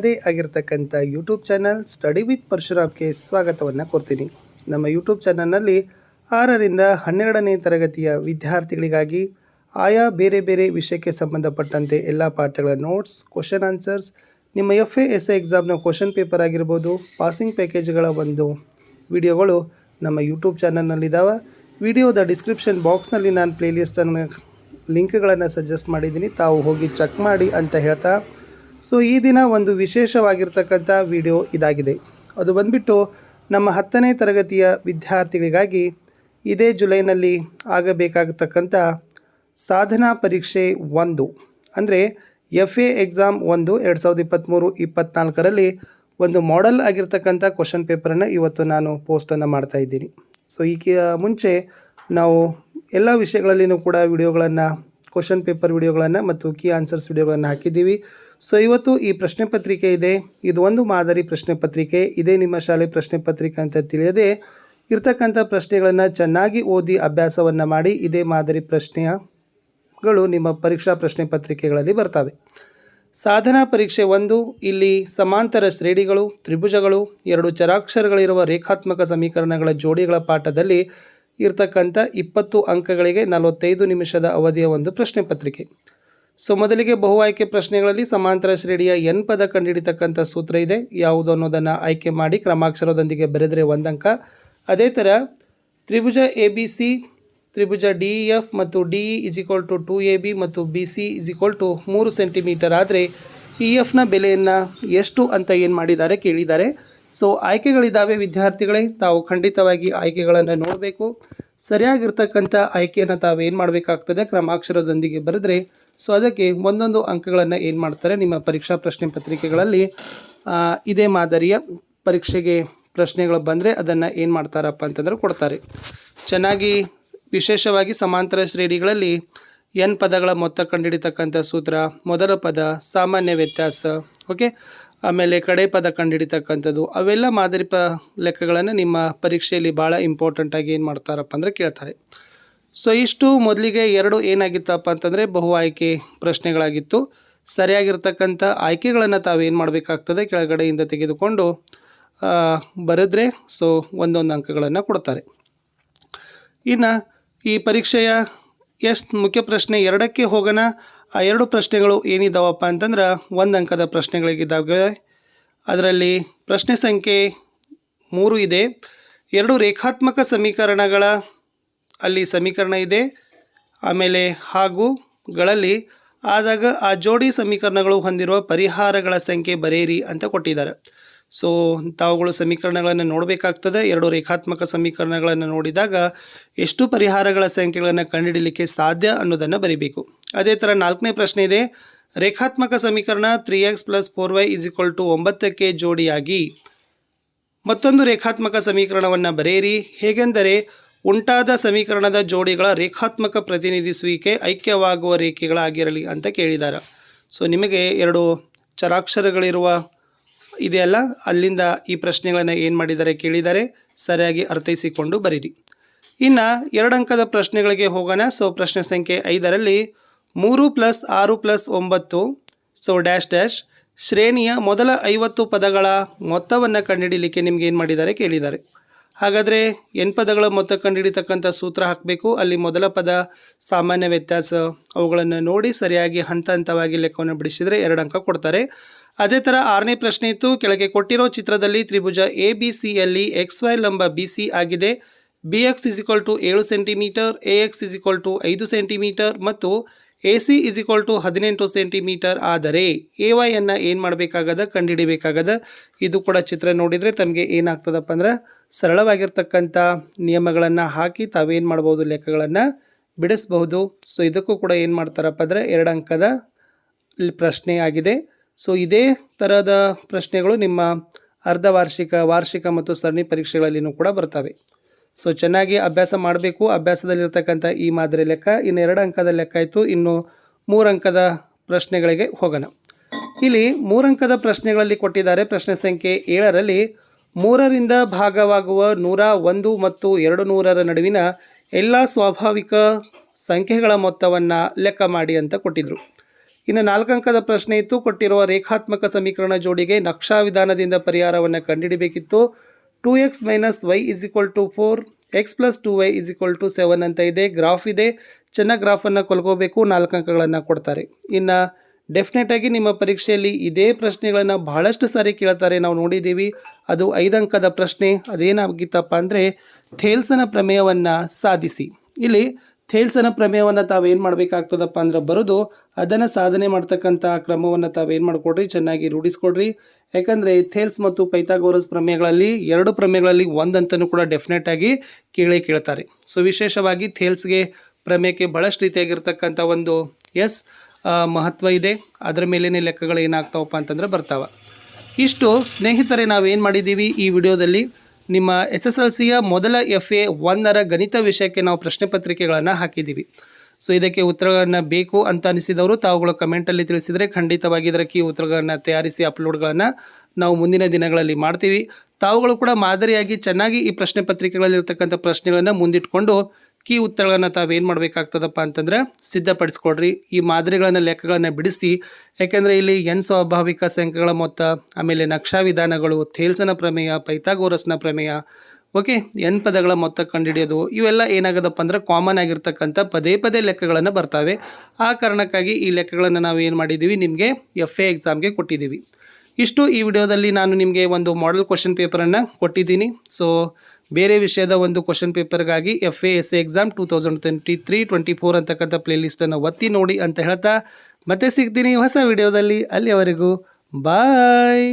ಅದೇ ಆಗಿರ್ತಕ್ಕಂಥ YouTube channel study with ಪರಶುರಾಮ್ಗೆ ಸ್ವಾಗತವನ್ನು ಕೊಡ್ತೀನಿ. ನಮ್ಮ ಯೂಟ್ಯೂಬ್ ಚಾನಲ್ನಲ್ಲಿ 6ರಿಂದ 12ನೇ ತರಗತಿಯ ವಿದ್ಯಾರ್ಥಿಗಳಿಗಾಗಿ ಆಯಾ ಬೇರೆ ಬೇರೆ ವಿಷಯಕ್ಕೆ ಸಂಬಂಧಪಟ್ಟಂತೆ ಎಲ್ಲ ಪಾಠಗಳ ನೋಟ್ಸ್, ಕ್ವಶನ್ ಆನ್ಸರ್ಸ್, ನಿಮ್ಮ FA ಎಕ್ಸಾಮ್ನ ಕ್ವಶನ್ ಪೇಪರ್ ಆಗಿರ್ಬೋದು, ಪಾಸಿಂಗ್ ಪ್ಯಾಕೇಜ್ಗಳ ಒಂದು ವಿಡಿಯೋಗಳು ನಮ್ಮ ಯೂಟ್ಯೂಬ್ ಚಾನಲ್ನಲ್ಲಿದ್ದಾವೆ. ವಿಡಿಯೋದ ಡಿಸ್ಕ್ರಿಪ್ಷನ್ ಬಾಕ್ಸ್ನಲ್ಲಿ ನಾನು ಪ್ಲೇಲಿಸ್ಟನ್ನು ಲಿಂಕ್ಗಳನ್ನು ಸಜೆಸ್ಟ್ ಮಾಡಿದ್ದೀನಿ, ತಾವು ಹೋಗಿ ಚೆಕ್ ಮಾಡಿ ಅಂತ ಹೇಳ್ತಾ, ಸೊ ಈ ದಿನ ಒಂದು ವಿಶೇಷವಾಗಿರ್ತಕ್ಕಂಥ ವಿಡಿಯೋ ಇದಾಗಿದೆ. ಅದು ಬಂದುಬಿಟ್ಟು ನಮ್ಮ 10ನೇ ತರಗತಿಯ ವಿದ್ಯಾರ್ಥಿಗಳಿಗಾಗಿ ಇದೇ ಜುಲೈನಲ್ಲಿ ಆಗಬೇಕಾಗತಕ್ಕಂಥ ಸಾಧನಾ ಪರೀಕ್ಷೆ 1 ಅಂದರೆ FA ಎಕ್ಸಾಮ್ 1 2023-24ರಲ್ಲಿ ಒಂದು ಮಾಡೆಲ್ ಆಗಿರ್ತಕ್ಕಂಥ ಕ್ವಶನ್ ಪೇಪರನ್ನು ಇವತ್ತು ನಾನು ಪೋಸ್ಟನ್ನು ಮಾಡ್ತಾಯಿದ್ದೀನಿ. ಸೊ ಈ ಮುಂಚೆ ನಾವು ಎಲ್ಲ ವಿಷಯಗಳಲ್ಲಿನೂ ಕೂಡ ವಿಡಿಯೋಗಳನ್ನು, ಕ್ವಶನ್ ಪೇಪರ್ ವಿಡಿಯೋಗಳನ್ನು ಮತ್ತು ಕೀ ಆನ್ಸರ್ಸ್ ವಿಡಿಯೋಗಳನ್ನು ಹಾಕಿದ್ದೀವಿ. ಸೊ ಇವತ್ತು ಈ ಪ್ರಶ್ನೆ ಪತ್ರಿಕೆ ಇದೆ. ಇದು ಒಂದು ಮಾದರಿ ಪ್ರಶ್ನೆ ಪತ್ರಿಕೆ. ಇದೇ ನಿಮ್ಮ ಶಾಲೆ ಪ್ರಶ್ನೆ ಪತ್ರಿಕೆ ಅಂತ ತಿಳಿಯದೆ ಇರ್ತಕ್ಕಂಥ ಪ್ರಶ್ನೆಗಳನ್ನು ಚೆನ್ನಾಗಿ ಓದಿ ಅಭ್ಯಾಸವನ್ನು ಮಾಡಿ ಇದೇ ಮಾದರಿ ಪ್ರಶ್ನೆಗಳು ನಿಮ್ಮ ಪರೀಕ್ಷಾ ಪ್ರಶ್ನೆ ಪತ್ರಿಕೆಗಳಲ್ಲಿ ಬರ್ತವೆ. ಸಾಧನಾ ಪರೀಕ್ಷೆ 1 ಇಲ್ಲಿ ಸಮಾಂತರ ಶ್ರೇಣಿಗಳು, ತ್ರಿಭುಜಗಳು, 2 ಚರಾಕ್ಷರಗಳಿರುವ ರೇಖಾತ್ಮಕ ಸಮೀಕರಣಗಳ ಜೋಡಿಗಳ ಪಾಠದಲ್ಲಿ ಇರ್ತಕ್ಕಂಥ 20 ಅಂಕಗಳಿಗೆ 45 ನಿಮಿಷದ ಅವಧಿಯ ಒಂದು ಪ್ರಶ್ನೆ ಪತ್ರಿಕೆ. ಸೊ ಮೊದಲಿಗೆ ಬಹು ಆಯ್ಕೆ ಪ್ರಶ್ನೆಗಳಲ್ಲಿ ಸಮಾಂತರ ಶ್ರೇಣಿಯ n ಪದ ಕಂಡುಹಿಡಿತಕ್ಕಂಥ ಸೂತ್ರ ಇದೆ. ಯಾವುದು ಅನ್ನೋದನ್ನು ಆಯ್ಕೆ ಮಾಡಿ ಕ್ರಮಾಕ್ಷರದೊಂದಿಗೆ ಬರೆದರೆ 1 ಅಂಕ. ಅದೇ ಥರ ತ್ರಿಭುಜ ABC, ತ್ರಿಭುಜ DEF ಮತ್ತು DE = 2AB ಮತ್ತು BC = 3 ಸೆಂಟಿಮೀಟರ್ ಆದರೆ EFನ ಬೆಲೆಯನ್ನು ಎಷ್ಟು ಅಂತ ಏನು ಮಾಡಿದ್ದಾರೆ ಕೇಳಿದ್ದಾರೆ. ಸೊ ಆಯ್ಕೆಗಳಿದ್ದಾವೆ ವಿದ್ಯಾರ್ಥಿಗಳೇ, ತಾವು ಖಂಡಿತವಾಗಿ ಆಯ್ಕೆಗಳನ್ನು ನೋಡಬೇಕು. ಸರಿಯಾಗಿರ್ತಕ್ಕಂಥ ಆಯ್ಕೆಯನ್ನು ತಾವು ಏನು ಮಾಡಬೇಕಾಗ್ತದೆ, ಕ್ರಮಾಕ್ಷರದೊಂದಿಗೆ ಬರೆದ್ರೆ ಸೊ ಅದಕ್ಕೆ ಒಂದೊಂದು ಅಂಕಗಳನ್ನು ಏನು ಮಾಡ್ತಾರೆ ನಿಮ್ಮ ಪರೀಕ್ಷಾ ಪ್ರಶ್ನೆ ಪತ್ರಿಕೆಗಳಲ್ಲಿ ಇದೇ ಮಾದರಿಯ ಪರೀಕ್ಷೆಗೆ ಪ್ರಶ್ನೆಗಳು ಬಂದರೆ ಅದನ್ನು ಏನು ಮಾಡ್ತಾರಪ್ಪ ಅಂತಂದ್ರೆ ಕೊಡ್ತಾರೆ. ಚೆನ್ನಾಗಿ ವಿಶೇಷವಾಗಿ ಸಮಾಂತರ ಶ್ರೇಣಿಗಳಲ್ಲಿ n ಪದಗಳ ಮೊತ್ತ ಕಂಡುಹಿಡಿತಕ್ಕಂಥ ಸೂತ್ರ, ಮೊದಲ ಪದ, ಸಾಮಾನ್ಯ ವ್ಯತ್ಯಾಸ, ಓಕೆ, ಆಮೇಲೆ ಕಡೆ ಪದ ಕಂಡುಹಿಡಿತಕ್ಕಂಥದ್ದು, ಅವೆಲ್ಲ ಮಾದರಿ ಲೆಕ್ಕಗಳನ್ನು ನಿಮ್ಮ ಪರೀಕ್ಷೆಯಲ್ಲಿ ಭಾಳ ಇಂಪಾರ್ಟೆಂಟಾಗಿ ಏನು ಮಾಡ್ತಾರಪ್ಪ ಅಂದರೆ ಕೇಳ್ತಾರೆ. ಸೊ ಇಷ್ಟು ಮೊದಲಿಗೆ 2 ಏನಾಗಿತ್ತಪ್ಪ ಅಂತಂದರೆ ಬಹು ಆಯ್ಕೆ ಪ್ರಶ್ನೆಗಳಾಗಿತ್ತು. ಸರಿಯಾಗಿರ್ತಕ್ಕಂಥ ಆಯ್ಕೆಗಳನ್ನು ತಾವೇನು ಮಾಡಬೇಕಾಗ್ತದೆ ಕೆಳಗಡೆಯಿಂದ ತೆಗೆದುಕೊಂಡು ಬರೆದ್ರೆ ಸೊ ಒಂದೊಂದು ಅಂಕಗಳನ್ನು ಕೊಡ್ತಾರೆ. ಇನ್ನು ಈ ಪರೀಕ್ಷೆಯ ಮುಖ್ಯ ಪ್ರಶ್ನೆ 2ಕ್ಕೆ ಹೋಗೋಣ. ಆ 2 ಪ್ರಶ್ನೆಗಳು ಏನಿದ್ದಾವಪ್ಪ ಅಂತಂದ್ರೆ 1 ಅಂಕದ ಪ್ರಶ್ನೆಗಳಿಗಿದ್ದಾವೆ. ಅದರಲ್ಲಿ ಪ್ರಶ್ನೆ ಸಂಖ್ಯೆ 3 ಇದೆ. 2 ರೇಖಾತ್ಮಕ ಸಮೀಕರಣಗಳ ಅಲ್ಲಿ ಸಮೀಕರಣ ಇದೆ, ಆಮೇಲೆ ಹಾಗೂಗಳಲ್ಲಿ ಆದಾಗ ಆ ಜೋಡಿ ಸಮೀಕರಣಗಳು ಹೊಂದಿರುವ ಪರಿಹಾರಗಳ ಸಂಖ್ಯೆ ಬರೆಯಿರಿ ಅಂತ ಕೊಟ್ಟಿದ್ದಾರೆ. ಸೊ ತಾವುಗಳು ಸಮೀಕರಣಗಳನ್ನು ನೋಡಬೇಕಾಗ್ತದೆ. 2 ರೇಖಾತ್ಮಕ ಸಮೀಕರಣಗಳನ್ನು ನೋಡಿದಾಗ ಎಷ್ಟು ಪರಿಹಾರಗಳ ಸಂಖ್ಯೆಗಳನ್ನು ಕಂಡುಹಿಡಲಿಕ್ಕೆ ಸಾಧ್ಯ ಅನ್ನೋದನ್ನು ಬರೀಬೇಕು. ಅದೇ ಥರ 4ನೇ ಪ್ರಶ್ನೆ ಇದೆ. ರೇಖಾತ್ಮಕ ಸಮೀಕರಣ 3x + 4y = 9ಕ್ಕೆ ಜೋಡಿಯಾಗಿ ಮತ್ತೊಂದು ರೇಖಾತ್ಮಕ ಸಮೀಕರಣವನ್ನು ಬರೆಯಿರಿ. ಹೇಗೆಂದರೆ ಉಂಟಾದ ಸಮೀಕರಣದ ಜೋಡಿಗಳ ರೇಖಾತ್ಮಕ ಪ್ರತಿನಿಧಿಸುವಿಕೆ ಐಕ್ಯವಾಗುವ ರೇಖೆಗಳಾಗಿರಲಿ ಅಂತ ಕೇಳಿದ್ದಾರೆ. ಸೊ ನಿಮಗೆ 2 ಚರಾಕ್ಷರಗಳಿರುವ ಇದೆಯಲ್ಲ, ಅಲ್ಲಿಂದ ಈ ಪ್ರಶ್ನೆಗಳನ್ನು ಏನು ಮಾಡಿದ್ದಾರೆ ಕೇಳಿದ್ದಾರೆ, ಸರಿಯಾಗಿ ಅರ್ಥೈಸಿಕೊಂಡು ಬರೀರಿ. ಇನ್ನು 2 ಅಂಕದ ಪ್ರಶ್ನೆಗಳಿಗೆ ಹೋಗೋಣ. ಸೊ ಪ್ರಶ್ನೆ ಸಂಖ್ಯೆ 5ರಲ್ಲಿ 3 + 6 + 9 ಸೊ ಡ್ಯಾಶ್ ಶ್ರೇಣಿಯ ಮೊದಲ 50 ಪದಗಳ ಮೊತ್ತವನ್ನು ಕಂಡುಹಿಡಲಿಕ್ಕೆ ನಿಮ್ಗೆ ಏನು ಮಾಡಿದ್ದಾರೆ ಕೇಳಿದ್ದಾರೆ. ಹಾಗಾದರೆ n ಪದಗಳ ಮೊತ್ತ ಕಂಡುಹಿಡಿತಕ್ಕಂಥ ಸೂತ್ರ ಹಾಕಬೇಕು. ಅಲ್ಲಿ ಮೊದಲ ಪದ, ಸಾಮಾನ್ಯ ವ್ಯತ್ಯಾಸ ಅವುಗಳನ್ನು ನೋಡಿ ಸರಿಯಾಗಿ ಹಂತ ಹಂತವಾಗಿ ಲೆಕ್ಕವನ್ನು ಬಿಡಿಸಿದರೆ 2 ಅಂಕ ಕೊಡ್ತಾರೆ. ಅದೇ ಥರ 6ನೇ ಪ್ರಶ್ನೆ ಇತ್ತು. ಕೆಳಗೆ ಕೊಟ್ಟಿರೋ ಚಿತ್ರದಲ್ಲಿ ತ್ರಿಭುಜ ABCಯಲ್ಲಿ XY ಲಂಬ BC ಆಗಿದೆ. BX = 7 ಸೆಂಟಿಮೀಟರ್, AX = 5 ಸೆಂಟಿಮೀಟರ್ ಮತ್ತು AC = 18 ಸೆಂಟಿಮೀಟರ್ ಆದರೆ AYಯನ್ನು ಏನು ಮಾಡಬೇಕಾಗದ, ಕಂಡುಹಿಡಿಬೇಕಾಗದ. ಇದು ಕೂಡ ಚಿತ್ರ ನೋಡಿದರೆ ತಮಗೆ ಏನಾಗ್ತದಪ್ಪ ಅಂದ್ರೆ ಸರಳವಾಗಿರ್ತಕ್ಕಂಥ ನಿಯಮಗಳನ್ನು ಹಾಕಿ ತಾವೇನು ಮಾಡ್ಬೋದು, ಲೆಕ್ಕಗಳನ್ನು ಬಿಡಿಸ್ಬಹುದು. ಸೊ ಇದಕ್ಕೂ ಕೂಡ ಏನು ಮಾಡ್ತಾರಪ್ಪ ಅಂದರೆ 2 ಅಂಕದ ಪ್ರಶ್ನೆ ಆಗಿದೆ. ಸೊ ಇದೇ ಥರದ ಪ್ರಶ್ನೆಗಳು ನಿಮ್ಮ ಅರ್ಧ ವಾರ್ಷಿಕ, ವಾರ್ಷಿಕ ಮತ್ತು ಸರಣಿ ಪರೀಕ್ಷೆಗಳಲ್ಲಿನೂ ಕೂಡ ಬರ್ತವೆ. ಸೊ ಚೆನ್ನಾಗಿ ಅಭ್ಯಾಸ ಮಾಡಬೇಕು. ಅಭ್ಯಾಸದಲ್ಲಿರ್ತಕ್ಕಂಥ ಈ ಮಾದರಿ ಲೆಕ್ಕ ಇನ್ನು 2 ಅಂಕದ ಲೆಕ್ಕ ಆಯಿತು. ಇನ್ನು 3 ಅಂಕದ ಪ್ರಶ್ನೆಗಳಿಗೆ ಹೋಗೋಣ. ಇಲ್ಲಿ 3 ಅಂಕದ ಪ್ರಶ್ನೆಗಳಲ್ಲಿ ಕೊಟ್ಟಿದ್ದಾರೆ. ಪ್ರಶ್ನೆ ಸಂಖ್ಯೆ 7ರಲ್ಲಿ 3ರಿಂದ ಭಾಗವಾಗುವ 101 ಮತ್ತು 200ರ ನಡುವಿನ ಎಲ್ಲ ಸ್ವಾಭಾವಿಕ ಸಂಖ್ಯೆಗಳ ಮೊತ್ತವನ್ನು ಲೆಕ್ಕ ಮಾಡಿ ಅಂತ ಕೊಟ್ಟಿದ್ದರು. ಇನ್ನು 4 ಅಂಕದ ಪ್ರಶ್ನೆ ಇತ್ತು. ಕೊಟ್ಟಿರುವ ರೇಖಾತ್ಮಕ ಸಮೀಕರಣ ಜೋಡಿಗೆ ನಕ್ಷಾ ವಿಧಾನದಿಂದ ಪರಿಹಾರವನ್ನು ಕಂಡುಹಿಡಿಯಬೇಕಿತ್ತು. 2x - y = 4, x + 2y = 7 ಅಂತ ಇದೆ. ಗ್ರಾಫ್ ಇದೆ, ಚೆನ್ನಾಗಿ ಗ್ರಾಫನ್ನು ಕೊಲ್ಕೋಬೇಕು. 4 ಅಂಕಗಳನ್ನು ಕೊಡ್ತಾರೆ. ಇನ್ನು ಡೆಫಿನೆಟ್ ಆಗಿ ನಿಮ್ಮ ಪರೀಕ್ಷೆಯಲ್ಲಿ ಇದೇ ಪ್ರಶ್ನೆಗಳನ್ನು ಬಹಳಷ್ಟು ಸಾರಿ ಕೇಳ್ತಾರೆ, ನಾವು ನೋಡಿದ್ದೀವಿ. ಅದು 5 ಅಂಕದ ಪ್ರಶ್ನೆ. ಅದೇನಾಗಿತ್ತಪ್ಪ ಅಂದರೆ ಥೇಲ್ಸನ ಪ್ರಮೇಯವನ್ನು ಸಾಧಿಸಿ. ಇಲ್ಲಿ ಥೇಲ್ಸನ ಪ್ರಮೇಯವನ್ನು ತಾವೇನು ಮಾಡಬೇಕಾಗ್ತದಪ್ಪ ಅಂದ್ರೆ ಬರೋದು, ಅದನ್ನು ಸಾಧನೆ ಮಾಡ್ತಕ್ಕಂಥ ಕ್ರಮವನ್ನು ತಾವೇನು ಮಾಡಿಕೊಡ್ರಿ, ಚೆನ್ನಾಗಿ ರೂಢಿಸ್ಕೊಡ್ರಿ. ಯಾಕಂದರೆ ಥೇಲ್ಸ್ ಮತ್ತು ಪೈಥಾಗೋರಸ್ ಪ್ರಮೇಯಗಳಲ್ಲಿ 2 ಪ್ರಮೇಯಗಳಲ್ಲಿ ಒಂದಂತನೂ ಕೂಡ ಡೆಫಿನೆಟ್ ಆಗಿ ಕೇಳ್ತಾರೆ. ಸೊ ವಿಶೇಷವಾಗಿ ಥೇಲ್ಸ್ಗೆ ಪ್ರಮೇಯಕ್ಕೆ ಭಾಳಷ್ಟು ರೀತಿಯಾಗಿರ್ತಕ್ಕಂಥ ಒಂದು ಮಹತ್ವ ಇದೆ. ಅದರ ಮೇಲೇ ಲೆಕ್ಕಗಳು ಏನಾಗ್ತಾವಪ್ಪ ಅಂತಂದ್ರೆ ಬರ್ತಾವೆ. ಇಷ್ಟು ಸ್ನೇಹಿತರೆ ನಾವೇನು ಮಾಡಿದ್ದೀವಿ ಈ ವಿಡಿಯೋದಲ್ಲಿ, ನಿಮ್ಮ SSLCಯ ಮೊದಲ FA 1ರ ಗಣಿತ ವಿಷಯಕ್ಕೆ ನಾವು ಪ್ರಶ್ನೆ ಪತ್ರಿಕೆಗಳನ್ನು ಹಾಕಿದ್ದೀವಿ. ಸೊ ಇದಕ್ಕೆ ಉತ್ತರಗಳನ್ನು ಬೇಕು ಅಂತ ಅನಿಸಿದವರು ತಾವುಗಳು ಕಮೆಂಟಲ್ಲಿ ತಿಳಿಸಿದರೆ ಖಂಡಿತವಾಗಿ ಇದಕ್ಕೆ ಈ ಉತ್ತರಗಳನ್ನು ತಯಾರಿಸಿ ಅಪ್ಲೋಡ್ಗಳನ್ನು ನಾವು ಮುಂದಿನ ದಿನಗಳಲ್ಲಿ ಮಾಡ್ತೀವಿ. ತಾವುಗಳು ಕೂಡ ಮಾದರಿಯಾಗಿ ಚೆನ್ನಾಗಿ ಈ ಪ್ರಶ್ನೆ ಪತ್ರಿಕೆಗಳಲ್ಲಿರ್ತಕ್ಕಂಥ ಪ್ರಶ್ನೆಗಳನ್ನು ಮುಂದಿಟ್ಕೊಂಡು ಕೀ ಉತ್ತರಗಳನ್ನು ತಾವೇನು ಮಾಡಬೇಕಾಗ್ತದಪ್ಪ ಅಂತಂದ್ರೆ ಸಿದ್ಧಪಡಿಸ್ಕೊಡ್ರಿ. ಈ ಮಾದರಿಗಳನ್ನು ಲೆಕ್ಕಗಳನ್ನು ಬಿಡಿಸಿ. ಯಾಕೆಂದರೆ ಇಲ್ಲಿ ಸ್ವಾಭಾವಿಕ ಸಂಖ್ಯೆಗಳ ಮೊತ್ತ, ಆಮೇಲೆ ನಕ್ಷಾ ವಿಧಾನಗಳು, ಥೇಲ್ಸನ ಪ್ರಮೇಯ, ಪೈಥಾಗೋರಸ್ನ ಪ್ರಮೇಯ, ಓಕೆ, ಪದಗಳ ಮೊತ್ತ ಕಂಡುಹಿಡಿಯೋದು, ಇವೆಲ್ಲ ಏನಾಗೋದಪ್ಪ ಅಂದ್ರೆ ಕಾಮನ್ ಆಗಿರ್ತಕ್ಕಂಥ ಪದೇ ಲೆಕ್ಕಗಳನ್ನು ಬರ್ತವೆ. ಆ ಕಾರಣಕ್ಕಾಗಿ ಈ ಲೆಕ್ಕಗಳನ್ನು ನಾವು ಏನು ಮಾಡಿದ್ದೀವಿ, ನಿಮಗೆ FA ಎಕ್ಸಾಮ್ಗೆ ಕೊಟ್ಟಿದ್ದೀವಿ. ಇಷ್ಟು ಈ ವಿಡಿಯೋದಲ್ಲಿ ನಾನು ನಿಮಗೆ ಒಂದು ಮಾಡೆಲ್ ಕ್ವಶನ್ ಪೇಪರನ್ನು ಕೊಟ್ಟಿದ್ದೀನಿ. ಸೊ ಬೇರೆ ವಿಷಯದ ಒಂದು ಕ್ವಶನ್ ಪೇಪರ್ಗಾಗಿ FA SA ಎಕ್ಸಾಮ್ 2023-24 ಅಂತಕ್ಕಂಥ ಪ್ಲೇಲಿಸ್ಟನ್ನು ಒತ್ತಿ ನೋಡಿ ಅಂತ ಹೇಳ್ತಾ ಮತ್ತೆ ಸಿಗ್ತೀನಿ ಹೊಸ ವಿಡಿಯೋದಲ್ಲಿ. ಅಲ್ಲಿಯವರೆಗೂ ಬಾಯ್.